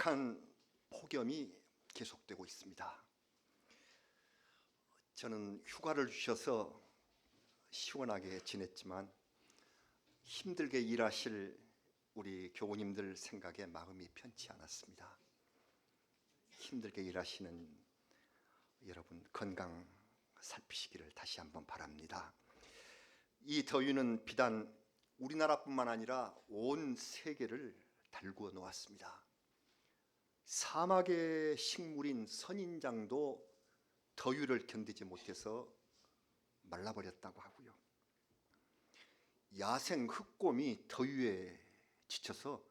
심각한 폭염이 계속되고 있습니다. 저는 휴가를 주셔서 시원하게 지냈지만 힘들게 일하실 우리 교우님들 생각에 마음이 편치 않았습니다. 힘들게 일하시는 여러분 건강 살피시기를 다시 한번 바랍니다. 이 더위는 비단 우리나라뿐만 아니라 온 세계를 달구어 놓았습니다. 사막의 식물인 선인장도 더위를 견디지 못해서 말라버렸다고 하고요. 야생 흑곰이 더위에 지쳐서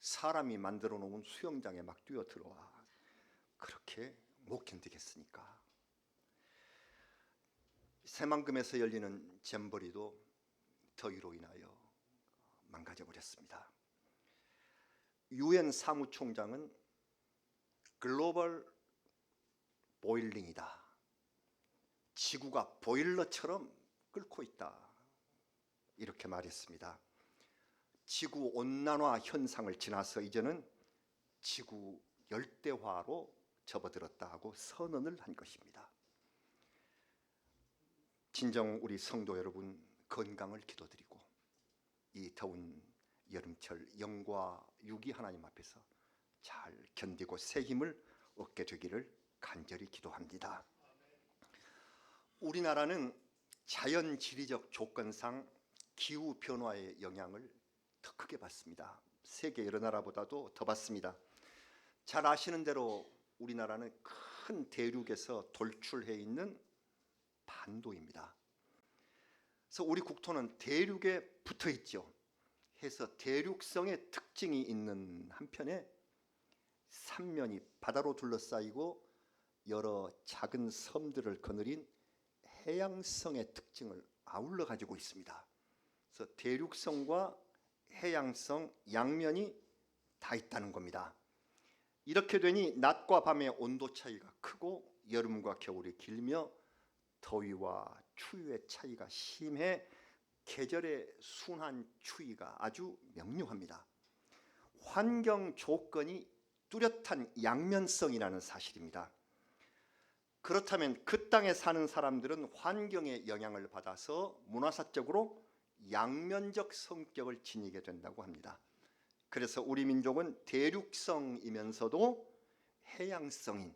사람이 만들어 놓은 수영장에 막 뛰어 들어와. 그렇게 못 견디겠으니까. 새만금에서 열리는 잼버리도 더위로 인하여 망가져 버렸습니다. 유엔 사무총장은 글로벌 보일링이다. 지구가 보일러처럼 끓고 있다. 이렇게 말했습니다. 지구 온난화 현상을 지나서 이제는 지구 열대화로 접어들었다 하고 선언을 한 것입니다. 진정 우리 성도 여러분 건강을 기도드리고 이 더운 여름철 영과 육이 하나님 앞에서 잘 견디고 새 힘을 얻게 되기를 간절히 기도합니다. 우리나라는 자연 지리적 조건상 기후 변화의 영향을 더 크게 받습니다. 세계 여러 나라보다도 더 받습니다. 잘 아시는 대로 우리나라는 큰 대륙에서 돌출해 있는 반도입니다. 그래서 우리 국토는 대륙에 붙어 있죠. 해서 대륙성의 특징이 있는 한편에 삼면이 바다로 둘러싸이고 여러 작은 섬들을 거느린 해양성의 특징을 아울러 가지고 있습니다. 그래서 대륙성과 해양성 양면이 다 있다는 겁니다. 이렇게 되니 낮과 밤의 온도 차이가 크고 여름과 겨울이 길며 더위와 추위의 차이가 심해 계절의 순환 추이가 아주 명료합니다. 환경 조건이 뚜렷한 양면성이라는 사실입니다. 그렇다면 그 땅에 사는 사람들은 환경의 영향을 받아서 문화사적으로 양면적 성격을 지니게 된다고 합니다. 그래서 우리 민족은 대륙성이면서도 해양성인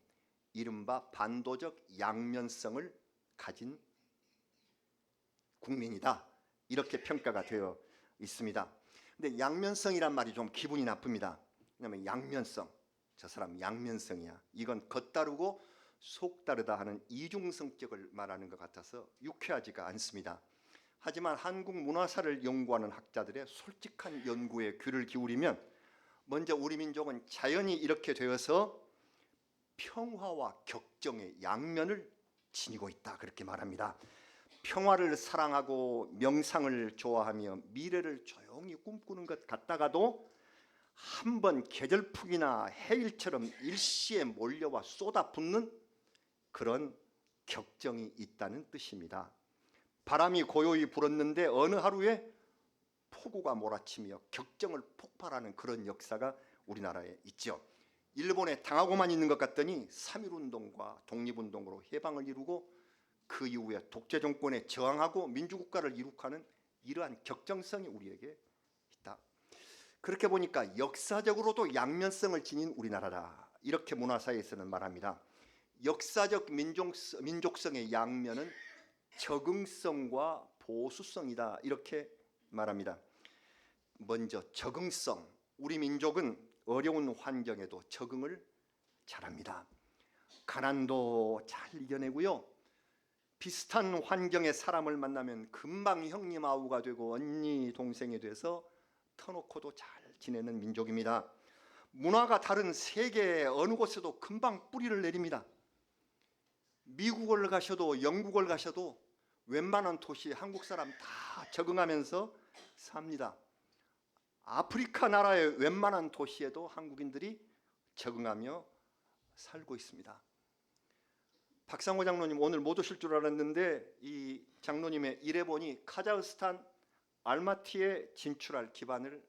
이른바 반도적 양면성을 가진 국민이다. 이렇게 평가가 되어 있습니다. 근데 양면성이란 말이 좀 기분이 나쁩니다. 왜냐하면 양면성, 저 사람 양면성이야. 이건 겉다르고 속다르다 하는 이중성격을 말하는 것 같아서 유쾌하지가 않습니다. 하지만 한국 문화사를 연구하는 학자들의 솔직한 연구에 귀를 기울이면 먼저 우리 민족은 자연이 이렇게 되어서 평화와 격정의 양면을 지니고 있다. 그렇게 말합니다. 평화를 사랑하고 명상을 좋아하며 미래를 조용히 꿈꾸는 것 같다가도 한번 계절풍이나 해일처럼 일시에 몰려와 쏟아붓는 그런 격정이 있다는 뜻입니다. 바람이 고요히 불었는데 어느 하루에 폭우가 몰아치며 격정을 폭발하는 그런 역사가 우리나라에 있죠. 일본에 당하고만 있는 것 같더니 3.1운동과 독립운동으로 해방을 이루고 그 이후에 독재 정권에 저항하고 민주국가를 이룩하는 이러한 격정성이 우리에게 있다. 그렇게 보니까 역사적으로도 양면성을 지닌 우리나라다. 이렇게 문화사에서는 말합니다. 역사적 민족성의 양면은 적응성과 보수성이다. 이렇게 말합니다. 먼저 적응성. 우리 민족은 어려운 환경에도 적응을 잘합니다. 가난도 잘 이겨내고요. 비슷한 환경의 사람을 만나면 금방 형님 아우가 되고 언니 동생이 돼서 터놓고도 잘 지내는 민족입니다. 문화가 다른 세계 어느 곳에도 금방 뿌리를 내립니다. 미국을 가셔도 영국을 가셔도 웬만한 도시에 한국 사람 다 적응하면서 삽니다. 아프리카 나라의 웬만한 도시에도 한국인들이 적응하며 살고 있습니다. 박상호 장로님 오늘 못 오실 줄 알았는데 이 장로님의 일해 보니 카자흐스탄 알마티에 진출할 기반을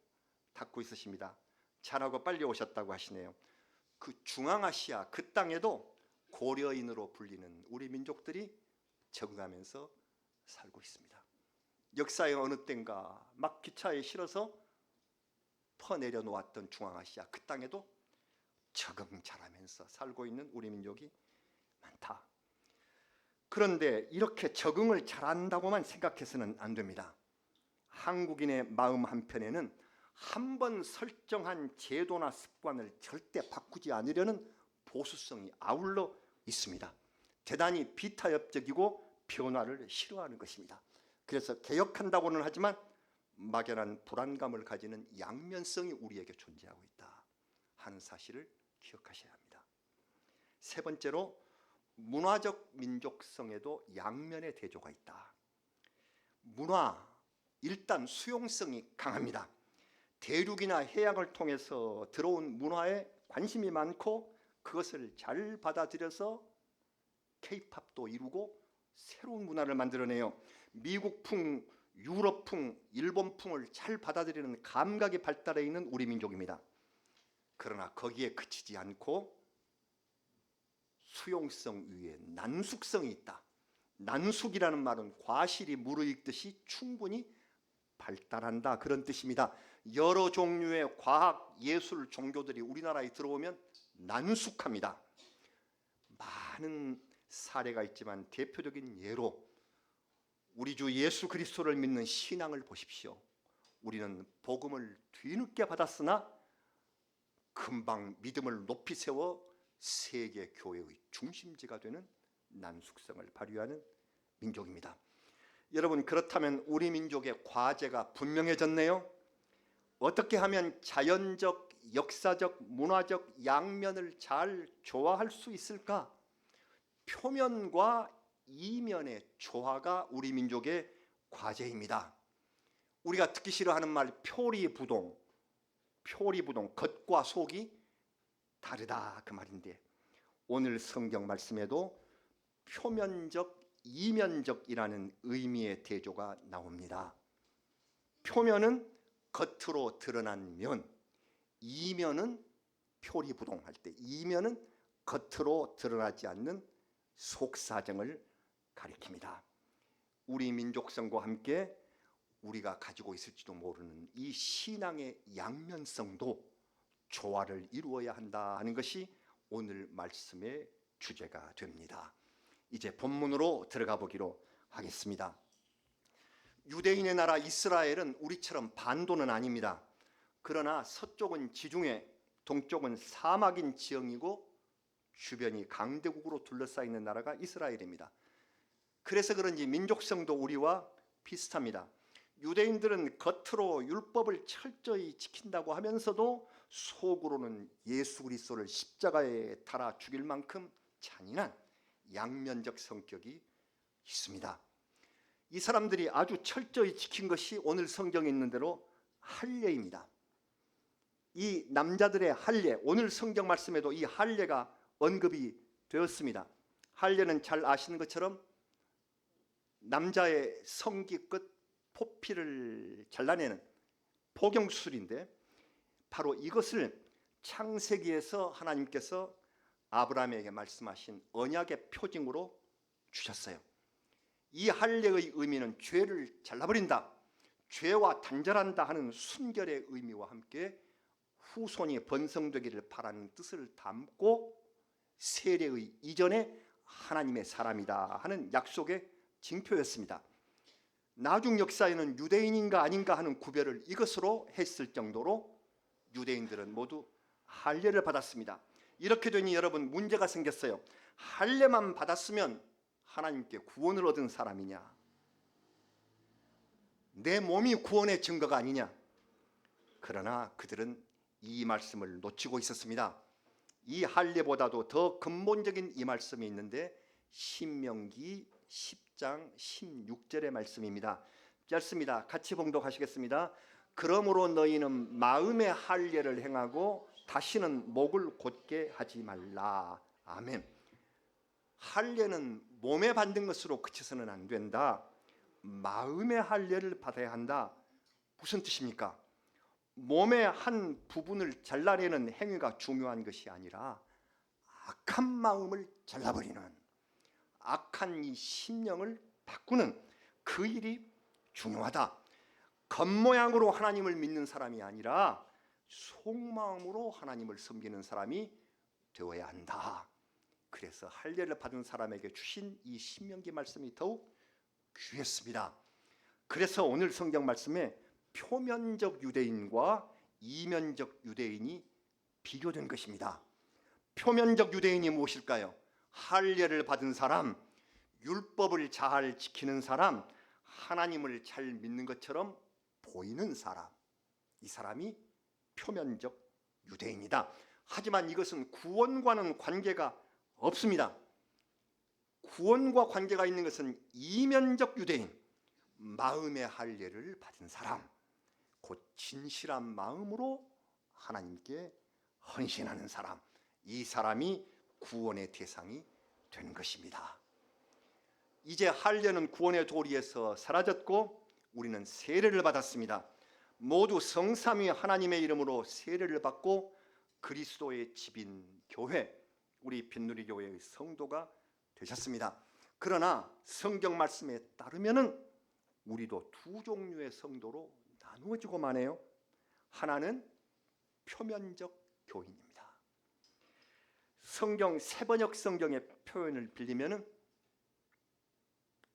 닦고 있으십니다. 잘하고 빨리 오셨다고 하시네요. 그 중앙아시아 그 땅에도 고려인으로 불리는 우리 민족들이 적응하면서 살고 있습니다. 역사의 어느 때인가 막 기차에 실어서 퍼내려 놓았던 중앙아시아 그 땅에도 적응 잘하면서 살고 있는 우리 민족이 많다. 그런데 이렇게 적응을 잘한다고만 생각해서는 안 됩니다. 한국인의 마음 한편에는 한번 설정한 제도나 습관을 절대 바꾸지 않으려는 보수성이 아울러 있습니다. 대단히 비타협적이고 변화를 싫어하는 것입니다. 그래서 개혁한다고는 하지만 막연한 불안감을 가지는 양면성이 우리에게 존재하고 있다 하는 사실을 기억하셔야 합니다. 세 번째로 문화적 민족성에도 양면의 대조가 있다. 문화, 일단 수용성이 강합니다. 대륙이나 해양을 통해서 들어온 문화에 관심이 많고 그것을 잘 받아들여서 K-팝도 이루고 새로운 문화를 만들어내요. 미국풍, 유럽풍, 일본풍을 잘 받아들이는 감각이 발달해 있는 우리 민족입니다. 그러나 거기에 그치지 않고 수용성 위에 난숙성이 있다. 난숙이라는 말은 과실이 무르익듯이 충분히 발달한다 그런 뜻입니다. 여러 종류의 과학, 예술, 종교들이 우리나라에 들어오면 난숙합니다. 많은 사례가 있지만 대표적인 예로 우리 주 예수 그리스도를 믿는 신앙을 보십시오. 우리는 복음을 뒤늦게 받았으나 금방 믿음을 높이 세워 세계 교회의 중심지가 되는 난숙성을 발휘하는 민족입니다. 여러분, 그렇다면 우리 민족의 과제가 분명해졌네요. 어떻게 하면 자연적, 역사적, 문화적 양면을 잘 조화할 수 있을까? 표면과 이면의 조화가 우리 민족의 과제입니다. 우리가 듣기 싫어하는 말 표리부동, 겉과 속이 다르다 그 말인데, 오늘 성경 말씀에도 표면적, 이면적이라는 의미의 대조가 나옵니다. 표면은 겉으로 드러난 면, 이면은 표리부동할 때 이면은 겉으로 드러나지 않는 속사정을 가리킵니다. 우리 민족성과 함께 우리가 가지고 있을지도 모르는 이 신앙의 양면성도 조화를 이루어야 한다 하는 것이 오늘 말씀의 주제가 됩니다. 이제 본문으로 들어가 보기로 하겠습니다. 유대인의 나라 이스라엘은 우리처럼 반도는 아닙니다. 그러나 서쪽은 지중해, 동쪽은 사막인 지형이고 주변이 강대국으로 둘러싸여 있는 나라가 이스라엘입니다. 그래서 그런지 민족성도 우리와 비슷합니다. 유대인들은 겉으로 율법을 철저히 지킨다고 하면서도 속으로는 예수 그리스도를 십자가에 달아 죽일 만큼 잔인한 양면적 성격이 있습니다. 이 사람들이 아주 철저히 지킨 것이 오늘 성경에 있는 대로 할례입니다. 이 남자들의 할례, 오늘 성경 말씀에도 이 할례가 언급이 되었습니다. 할례는 잘 아시는 것처럼 남자의 성기 끝 포피를 잘라내는 포경수술인데, 바로 이것을 창세기에서 하나님께서 아브라함에게 말씀하신 언약의 표징으로 주셨어요. 이 할례의 의미는 죄를 잘라버린다, 죄와 단절한다 하는 순결의 의미와 함께 후손이 번성되기를 바라는 뜻을 담고 세례의 이전에 하나님의 사람이다 하는 약속의 징표였습니다. 나중 역사에는 유대인인가 아닌가 하는 구별을 이것으로 했을 정도로 유대인들은 모두 할례를 받았습니다. 이렇게 되니 여러분, 문제가 생겼어요. 할례만 받았으면 하나님께 구원을 얻은 사람이냐? 내 몸이 구원의 증거가 아니냐? 그러나 그들은 이 말씀을 놓치고 있었습니다. 이 할례보다도 더 근본적인 이 말씀이 있는데 신명기 10장 16절의 말씀입니다. 짧습니다. 같이 봉독하시겠습니다. 그러므로 너희는 마음의 할례를 행하고 다시는 목을 곧게 하지 말라. 아멘. 할례는 몸에 받는 것으로 그쳐서는 안 된다. 마음의 할례를 받아야 한다. 무슨 뜻입니까? 몸의 한 부분을 잘라내는 행위가 중요한 것이 아니라 악한 마음을 잘라버리는, 악한 이 심령을 바꾸는 그 일이 중요하다. 겉모양으로 하나님을 믿는 사람이 아니라 속마음으로 하나님을 섬기는 사람이 되어야 한다. 그래서 할례를 받은 사람에게 주신 이 신명기 말씀이 더욱 귀했습니다. 그래서 오늘 성경 말씀에 표면적 유대인과 이면적 유대인이 비교된 것입니다. 표면적 유대인이 무엇일까요? 할례를 받은 사람, 율법을 잘 지키는 사람, 하나님을 잘 믿는 것처럼 보이는 사람, 이 사람이 표면적 유대인이다. 하지만 이것은 구원과는 관계가 없습니다. 구원과 관계가 있는 것은 이면적 유대인, 마음의 할례를 받은 사람, 곧 진실한 마음으로 하나님께 헌신하는 사람, 이 사람이 구원의 대상이 되는 것입니다. 이제 할례는 구원의 도리에서 사라졌고 우리는 세례를 받았습니다. 모두 성삼위 하나님의 이름으로 세례를 받고 그리스도의 집인 교회, 우리 빈누리교회의 성도가 되셨습니다. 그러나 성경 말씀에 따르면은 우리도 두 종류의 성도로 나누어지고만 해요. 하나는 표면적 교인입니다. 성경 세번역 성경의 표현을 빌리면은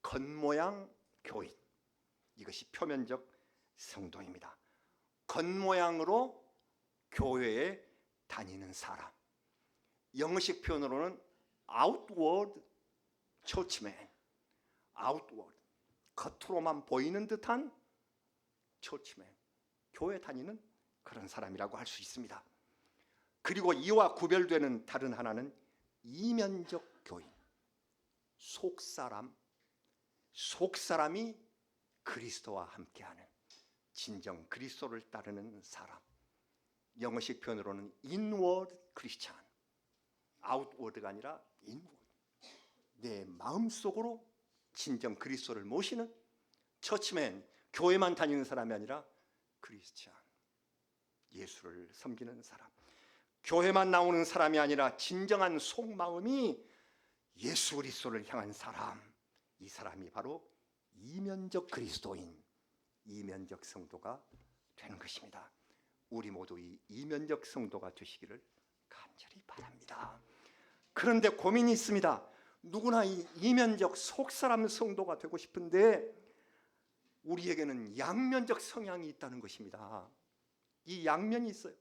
겉모양 교인, 이것이 표면적 성도입니다. 겉모양으로 교회에 다니는 사람, 영어식 표현으로는 outward churchman, outward, 겉으로만 보이는 듯한 churchman, 교회 다니는 그런 사람이라고 할 수 있습니다. 그리고 이와 구별되는 다른 하나는 이면적 교인, 속사람이 그리스도와 함께하는 진정 그리스도를 따르는 사람, 영어식 표현으로는 inward Christian, outward가 아니라 inward, 내 마음속으로 진정 그리스도를 모시는 처치맨, 교회만 다니는 사람이 아니라 크리스찬, 예수를 섬기는 사람, 교회만 나오는 사람이 아니라 진정한 속마음이 예수 그리스도를 향한 사람, 이 사람이 바로 이면적 그리스도인, 이면적 성도가 되는 것입니다. 우리 모두 이 이면적 성도가 되시기를 간절히 바랍니다. 그런데 고민이 있습니다. 누구나 이 이면적 속사람 성도가 되고 싶은데 우리에게는 양면적 성향이 있다는 것입니다. 이 양면이 있어요.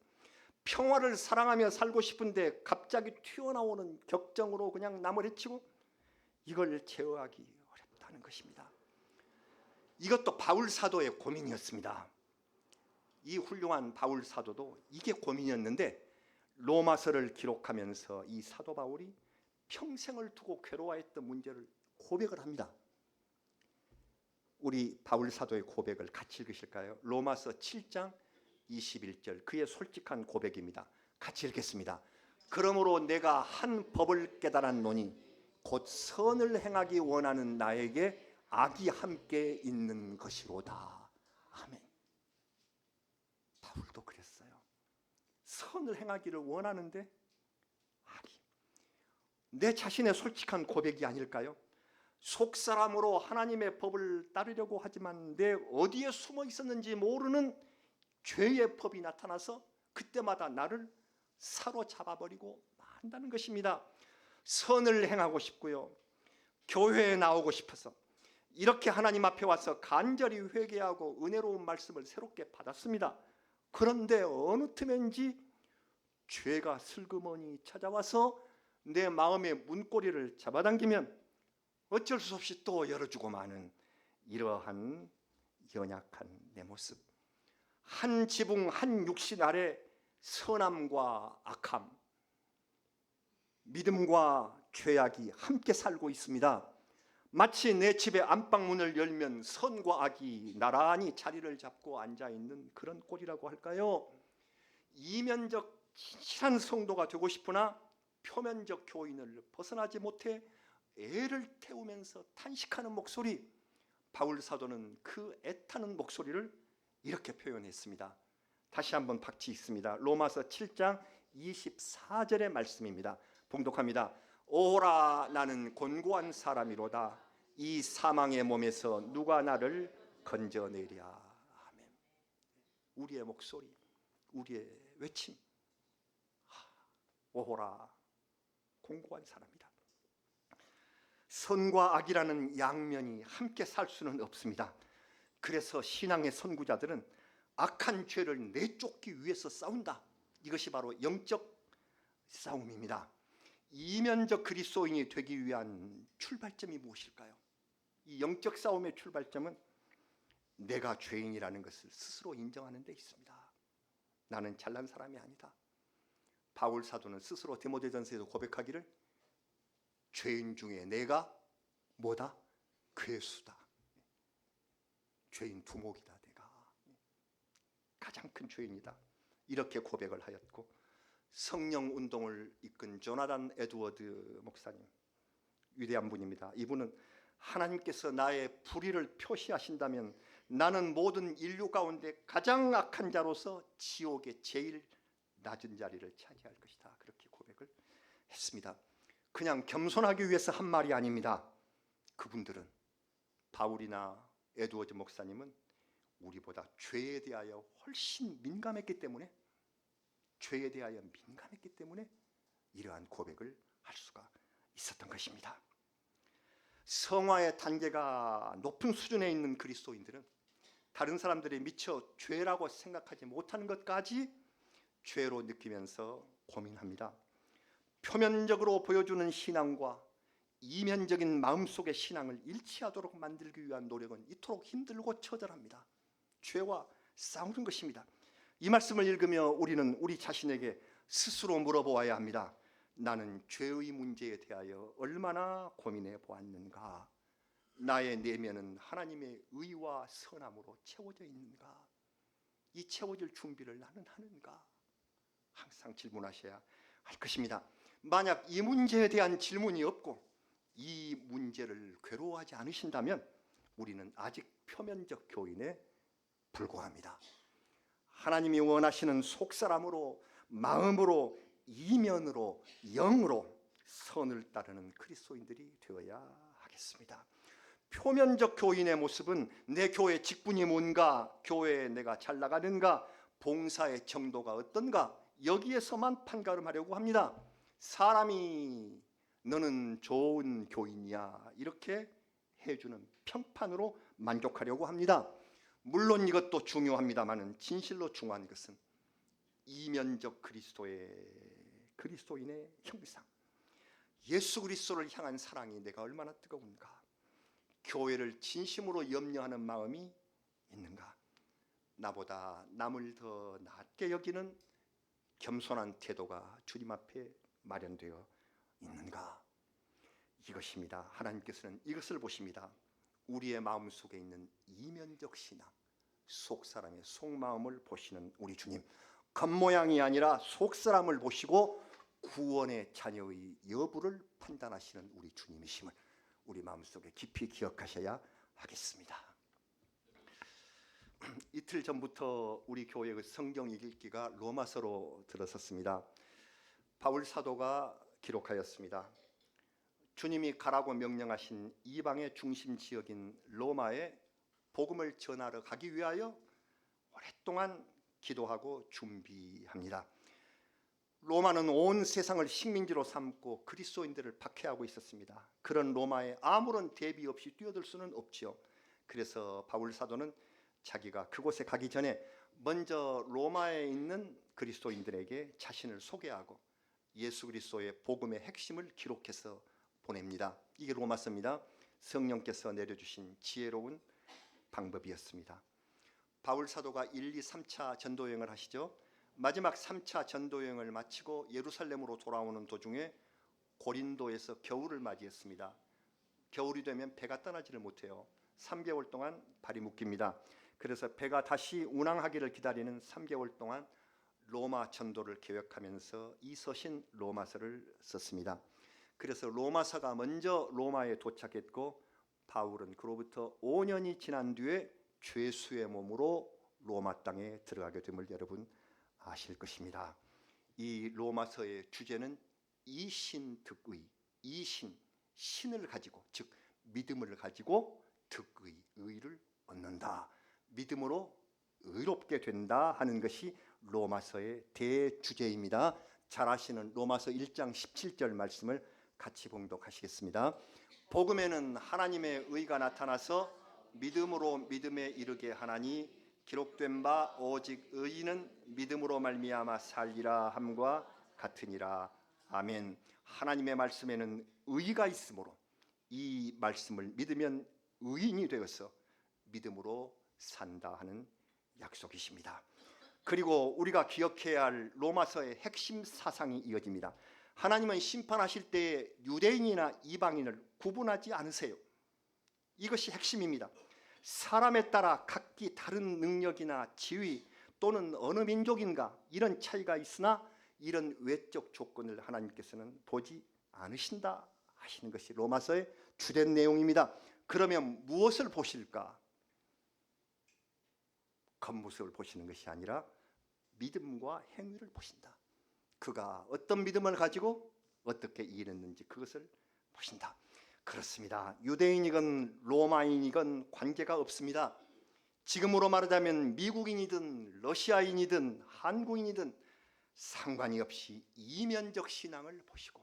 평화를 사랑하며 살고 싶은데 갑자기 튀어나오는 격정으로 그냥 남을 해치고 이걸 제어하기 어렵다는 것입니다. 이것도 바울 사도의 고민이었습니다. 이 훌륭한 바울 사도도 이게 고민이었는데 로마서를 기록하면서 이 사도 바울이 평생을 두고 괴로워했던 문제를 고백을 합니다. 우리 바울 사도의 고백을 같이 읽으실까요? 로마서 7장 21절, 그의 솔직한 고백입니다. 같이 읽겠습니다. 그러므로 내가 한 법을 깨달았노니 곧 선을 행하기 원하는 나에게 악이 함께 있는 것이로다. 아멘. 바울도 그랬어요. 선을 행하기를 원하는데 악이. 내 자신의 솔직한 고백이 아닐까요? 속사람으로 하나님의 법을 따르려고 하지만 내 어디에 숨어 있었는지 모르는 죄의 법이 나타나서 그때마다 나를 사로잡아버리고 만다는 것입니다. 선을 행하고 싶고요, 교회에 나오고 싶어서 이렇게 하나님 앞에 와서 간절히 회개하고 은혜로운 말씀을 새롭게 받았습니다. 그런데 어느 틈엔지 죄가 슬그머니 찾아와서 내 마음의 문고리를 잡아당기면 어쩔 수 없이 또 열어주고 마는 이러한 연약한 내 모습, 한 지붕 한 육신 아래 선함과 악함, 믿음과 죄악이 함께 살고 있습니다. 마치 내 집의 안방문을 열면 선과 악이 나란히 자리를 잡고 앉아있는 그런 꼴이라고 할까요? 이면적 진실한 성도가 되고 싶으나 표면적 교인을 벗어나지 못해 애를 태우면서 탄식하는 목소리, 바울 사도는 그 애타는 목소리를 이렇게 표현했습니다. 다시 한번 박치 있습니다. 로마서 7장 24절의 말씀입니다. 봉독합니다. 오라 나는 곤고한 사람이로다. 이 사망의 몸에서 누가 나를 건져내랴. 아멘. 우리의 목소리, 우리의 외침. 오호라 공고한 사람이다. 선과 악이라는 양면이 함께 살 수는 없습니다. 그래서 신앙의 선구자들은 악한 죄를 내쫓기 위해서 싸운다. 이것이 바로 영적 싸움입니다. 이면적 그리스도인이 되기 위한 출발점이 무엇일까요? 이 영적 싸움의 출발점은 내가 죄인이라는 것을 스스로 인정하는 데 있습니다. 나는 잘난 사람이 아니다. 바울 사도는 스스로 디모데전서에서 고백하기를 죄인 중에 내가 뭐다? 괴수다. 죄인 두목이다. 내가 가장 큰 죄인이다. 이렇게 고백을 하였고, 성령 운동을 이끈 조나단 에드워드 목사님, 위대한 분입니다. 이분은 하나님께서 나의 불의를 표시하신다면 나는 모든 인류 가운데 가장 악한 자로서 지옥의 제일 낮은 자리를 차지할 것이다. 그렇게 고백을 했습니다. 그냥 겸손하기 위해서 한 말이 아닙니다. 그분들은, 바울이나 에드워드 목사님은 우리보다 죄에 대하여 훨씬 민감했기 때문에, 죄에 대하여 민감했기 때문에 이러한 고백을 할 수가 있었던 것입니다. 성화의 단계가 높은 수준에 있는 그리스도인들은 다른 사람들이 미처 죄라고 생각하지 못하는 것까지 죄로 느끼면서 고민합니다. 표면적으로 보여주는 신앙과 이면적인 마음속의 신앙을 일치하도록 만들기 위한 노력은 이토록 힘들고 처절합니다. 죄와 싸우는 것입니다. 이 말씀을 읽으며 우리는 우리 자신에게 스스로 물어보아야 합니다. 나는 죄의 문제에 대하여 얼마나 고민해 보았는가? 나의 내면은 하나님의 의와 선함으로 채워져 있는가? 이 채워질 준비를 나는 하는가? 항상 질문하셔야 할 것입니다. 만약 이 문제에 대한 질문이 없고 이 문제를 괴로워하지 않으신다면 우리는 아직 표면적 교인에 불과합니다. 하나님이 원하시는 속사람으로, 마음으로, 이면으로, 영으로 선을 따르는 그리스도인들이 되어야 하겠습니다. 표면적 교인의 모습은 내 교회 직분이 뭔가, 교회에 내가 잘 나가는가, 봉사의 정도가 어떤가, 여기에서만 판가름하려고 합니다. 사람이 너는 좋은 교인이야 이렇게 해주는 평판으로 만족하려고 합니다. 물론 이것도 중요합니다마는 진실로 중요한 것은 이면적 그리스도인의 형상, 예수 그리스도를 향한 사랑이 내가 얼마나 뜨거운가, 교회를 진심으로 염려하는 마음이 있는가, 나보다 남을 더 낮게 여기는 겸손한 태도가 주님 앞에 마련되어 있는가. 이것입니다. 하나님께서는 이것을 보십니다. 우리의 마음속에 있는 이면적 신앙, 속사람의 속마음을 보시는 우리 주님, 겉모양이 아니라 속사람을 보시고 구원의 자녀의 여부를 판단하시는 우리 주님이심을 우리 마음속에 깊이 기억하셔야 하겠습니다. 이틀 전부터 우리 교회의 성경 읽기가 로마서로 들어섰습니다. 바울 사도가 기록하였습니다. 주님이 가라고 명령하신 이방의 중심 지역인 로마에 복음을 전하러 가기 위하여 오랫동안 기도하고 준비합니다. 로마는 온 세상을 식민지로 삼고 그리스도인들을 박해하고 있었습니다. 그런 로마에 아무런 대비 없이 뛰어들 수는 없지요. 그래서 바울 사도는 자기가 그곳에 가기 전에 먼저 로마에 있는 그리스도인들에게 자신을 소개하고 예수 그리스도의 복음의 핵심을 기록해서 보냅니다. 이게 로마서입니다. 성령께서 내려주신 지혜로운 방법이었습니다. 바울 사도가 1, 2, 3차 전도여행을 하시죠. 마지막 3차 전도여행을 마치고 예루살렘으로 돌아오는 도중에 고린도에서 겨울을 맞이했습니다. 겨울이 되면 배가 떠나지를 못해요. 3개월 동안 발이 묶입니다. 그래서 배가 다시 운항하기를 기다리는 3개월 동안 로마 전도를 계획하면서 이 서신 로마서를 썼습니다. 그래서 로마서가 먼저 로마에 도착했고 바울은 그로부터 5년이 지난 뒤에 죄수의 몸으로 로마 땅에 들어가게 됨을 여러분 아실 것입니다. 이 로마서의 주제는 이신득의, 이신, 신을 가지고, 즉 믿음을 가지고 득의, 의를 얻는다, 믿음으로 의롭게 된다 하는 것이 로마서의 대주제입니다. 잘 아시는 로마서 1장 17절 말씀을 같이 봉독하시겠습니다. 복음에는 하나님의 의가 나타나서 믿음으로 믿음에 이르게 하나니 기록된 바 오직 의인은 믿음으로 말미암아 살리라 함과 같으니라. 아멘. 하나님의 말씀에는 의가 있으므로 이 말씀을 믿으면 의인이 되어서 믿음으로 산다 하는 약속이십니다. 그리고 우리가 기억해야 할 로마서의 핵심 사상이 이어집니다. 하나님은 심판하실 때에 유대인이나 이방인을 구분하지 않으세요. 이것이 핵심입니다. 사람에 따라 각기 다른 능력이나 지위 또는 어느 민족인가 이런 차이가 있으나 이런 외적 조건을 하나님께서는 보지 않으신다 하시는 것이 로마서의 주된 내용입니다. 그러면 무엇을 보실까? 겉모습을 보시는 것이 아니라 믿음과 행위를 보신다. 그가 어떤 믿음을 가지고 어떻게 일했는지 그것을 보신다. 그렇습니다. 유대인이건 로마인이건 관계가 없습니다. 지금으로 말하자면 미국인이든 러시아인이든 한국인이든 상관이 없이 이면적 신앙을 보시고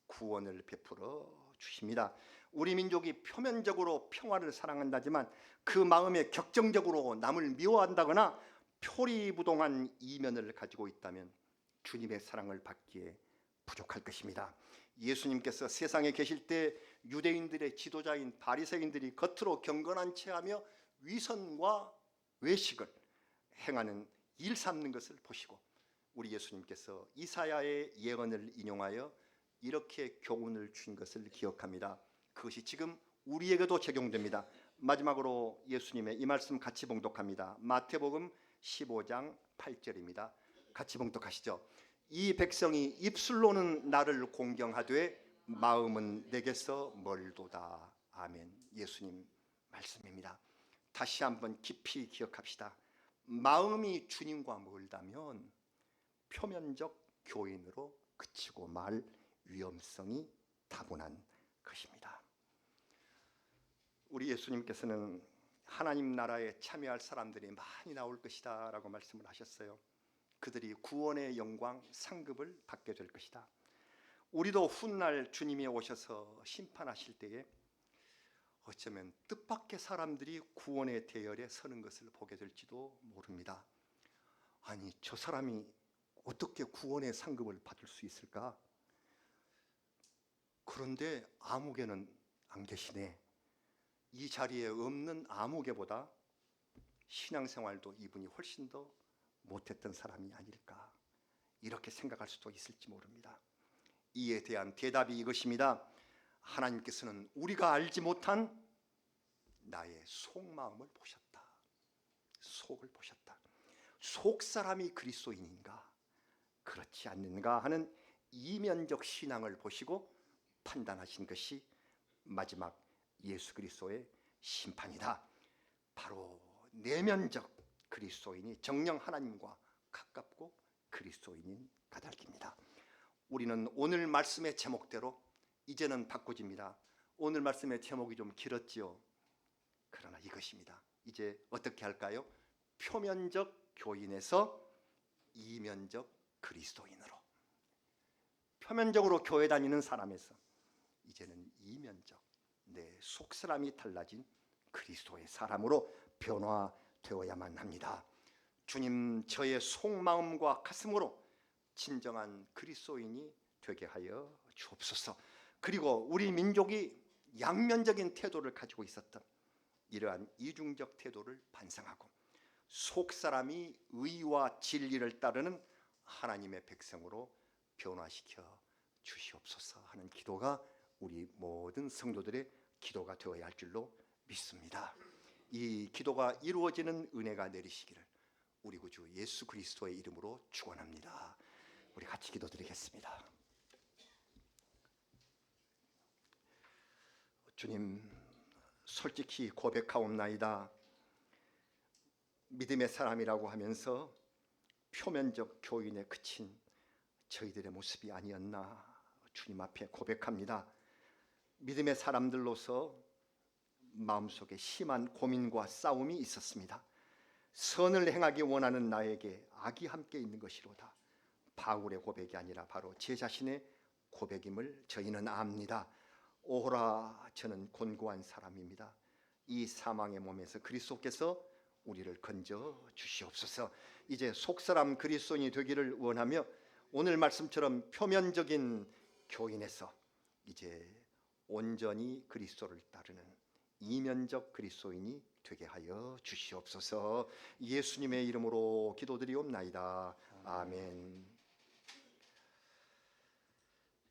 구원을 베풀어 주십니다. 우리 민족이 표면적으로 평화를 사랑한다지만 그 마음에 격정적으로 남을 미워한다거나 표리부동한 이면을 가지고 있다면 주님의 사랑을 받기에 부족할 것입니다. 예수님께서 세상에 계실 때 유대인들의 지도자인 바리새인들이 겉으로 경건한 체하며 위선과 외식을 행하는 일 삼는 것을 보시고 우리 예수님께서 이사야의 예언을 인용하여 이렇게 교훈을 준 것을 기억합니다. 그것이 지금 우리에게도 적용됩니다. 마지막으로 예수님의 이 말씀 같이 봉독합니다. 마태복음 15장 8절입니다. 같이 봉독하시죠. 이 백성이 입술로는 나를 공경하되 마음은 내게서 멀도다. 아멘. 예수님 말씀입니다. 다시 한번 깊이 기억합시다. 마음이 주님과 멀다면 표면적 교인으로 그치고 말 위험성이 다분한 것입니다. 우리 예수님께서는 하나님 나라에 참여할 사람들이 많이 나올 것이다 라고 말씀을 하셨어요. 그들이 구원의 영광 상급을 받게 될 것이다. 우리도 훗날 주님이 오셔서 심판하실 때에 어쩌면 뜻밖의 사람들이 구원의 대열에 서는 것을 보게 될지도 모릅니다. 아니, 저 사람이 어떻게 구원의 상급을 받을 수 있을까? 그런데 아무개는 안 계시네. 이 자리에 없는 아무개보다 신앙생활도 이분이 훨씬 더 못했던 사람이 아닐까, 이렇게 생각할 수도 있을지 모릅니다. 이에 대한 대답이 이것입니다. 하나님께서는 우리가 알지 못한 나의 속마음을 보셨다. 속을 보셨다. 속사람이 그리스도인인가 그렇지 않는가 하는 이면적 신앙을 보시고 판단하신 것이 마지막 예수 그리스도의 심판이다. 바로 내면적 그리스도인이 정녕 하나님과 가깝고 그리스도인인 까닭입니다. 우리는 오늘 말씀의 제목대로 이제는 바꿔집니다. 오늘 말씀의 제목이 좀 길었지요. 그러나 이것입니다. 이제 어떻게 할까요? 표면적 교인에서 이면적 그리스도인으로, 표면적으로 교회 다니는 사람에서 이제는 이면적 내 속사람이 달라진 그리스도의 사람으로 변화되어야만 합니다. 주님, 저의 속마음과 가슴으로 진정한 그리스도인이 되게 하여 주옵소서. 그리고 우리 민족이 양면적인 태도를 가지고 있었던 이러한 이중적 태도를 반성하고 속사람이 의와 진리를 따르는 하나님의 백성으로 변화시켜 주시옵소서 하는 기도가 우리 모든 성도들의 기도가 되어야 할 줄로 믿습니다. 이 기도가 이루어지는 은혜가 내리시기를 우리 구주 예수 그리스도의 이름으로 축원합니다. 우리 같이 기도드리겠습니다. 주님, 솔직히 고백하옵나이다. 믿음의 사람이라고 하면서 표면적 교인에 그친 저희들의 모습이 아니었나 주님 앞에 고백합니다. 믿음의 사람들로서 마음속에 심한 고민과 싸움이 있었습니다. 선을 행하기 원하는 나에게 악이 함께 있는 것이로다. 바울의 고백이 아니라 바로 제 자신의 고백임을 저희는 압니다. 오호라, 저는 곤고한 사람입니다. 이 사망의 몸에서 그리스도께서 우리를 건져 주시옵소서. 이제 속사람 그리스도인이 되기를 원하며 오늘 말씀처럼 표면적인 교인에서 이제 온전히 그리스도를 따르는 이면적 그리스도인이 되게 하여 주시옵소서. 예수님의 이름으로 기도드리옵나이다. 아멘.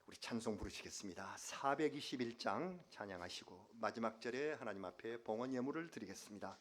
우리 찬송 부르시겠습니다. 421장 찬양하시고 마지막 절에 하나님 앞에 봉헌 예물을 드리겠습니다.